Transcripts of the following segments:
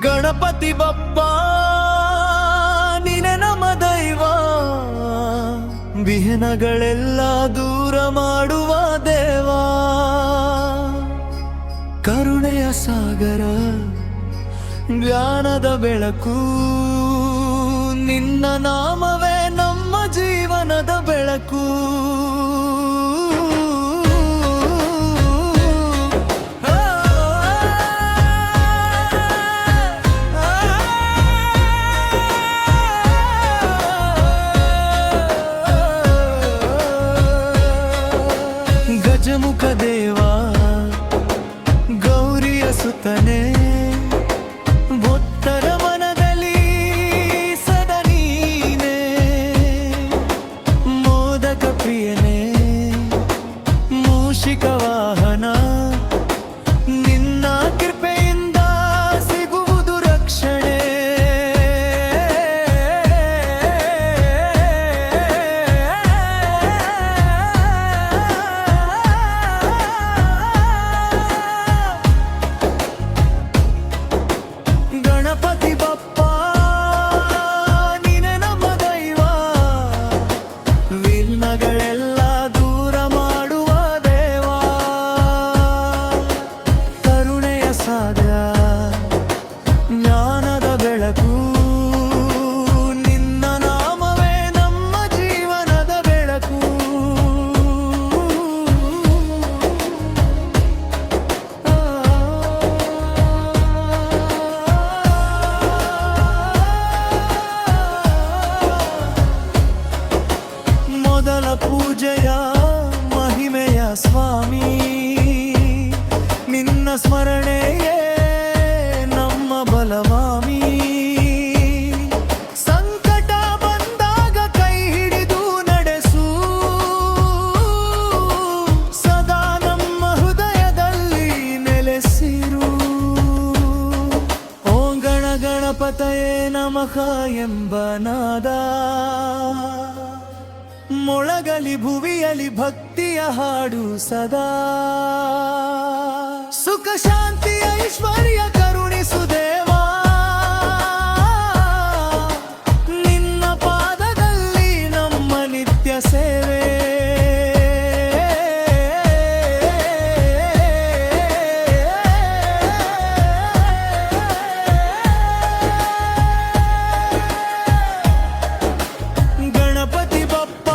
ಗಣಪತಿ ಬಪ್ಪ ನೀನೆ ನಮ್ಮ ದೈವ, ವಿಘ್ನಗಳೆಲ್ಲ ದೂರ ಮಾಡುವ ದೇವ. ಕರುಣೆಯ ಸಾಗರ, ಜ್ಞಾನದ ಬೆಳಕು, ನಿನ್ನ ನಾಮವೇ ನಮ್ಮ ಜೀವನದ ಬೆಳಕು. ಗಜಮುಖ ದೇವ, ಗೌರಿಯ ಸುತನೆ, ಭಕ್ತರ ಮನದಲ್ಲಿ ಸದಾ ನೀನೆ. ಮೋದಕ ಪ್ರಿಯನೇ, ಮೂಷಿಕ ವಾಹನ, ನಿನ್ನ ಕೃಪೆಯಿಂದ ಸಿಗುವುದು ರಕ್ಷಣೆ. ಗಣಪತಿ ಬಪ್ಪ ನೀನೆ ನಮ್ಮ ದೈವ, ವಿಘ್ನಗಳೆಲ್ಲ ದೂರ ಮಾಡುವ ದೇವ. ಕರುಣೆಯ ಸಾಗರ, ಜ್ಞಾನದ ಬೆಳಕು, ನಿನ್ನ ನಾಮವೇ ನಮ್ಮ ಜೀವನದ ಬೆಳಕು. ಮೊದಲ ಪೂಜೆಯ ಮಹಿಮೆಯ ಸ್ವಾಮಿ, ನಿನ್ನ ಸ್ಮರಣೆಯೇ ನಮ್ಮ ಬಲವಾಮಿ. ಸಂಕಟ ಬಂದಾಗ ಕೈ ಹಿಡಿದು ನಡೆಸು, ಸದಾ ನಮ್ಮ ಹೃದಯದಲ್ಲಿ ನೆಲೆಸಿರು. ಓಂ ಗಣ ಗಣಪತಯೇ ನಮಃ ಎಂಬ ನಾದ ಮೊಳಗಲಿ ಭುವಿಯಲಿ ಭಕ್ತಿಯ ಹಾಡು ಸದಾ. ಸುಖ ಶಾಂತಿ ಐಶ್ವರ್ಯ ಕರುಣಿಸು ದೇವಾ, ನಿನ್ನ ಪಾದದಲ್ಲಿ ನಮ್ಮ ನಿತ್ಯ ಸೇವೆ. ಗಣಪತಿ ಬಪ್ಪ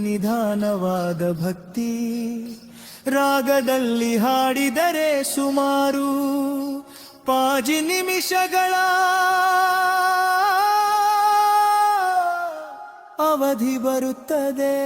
ನಿಧಾನವಾದ ಭಕ್ತಿ ರಾಗದಲ್ಲಿ ಹಾಡಿದರೆ ಸುಮಾರು ಪಾಜಿ ನಿಮಿಷಗಳ ಅವಧಿ ಬರುತ್ತದೆ.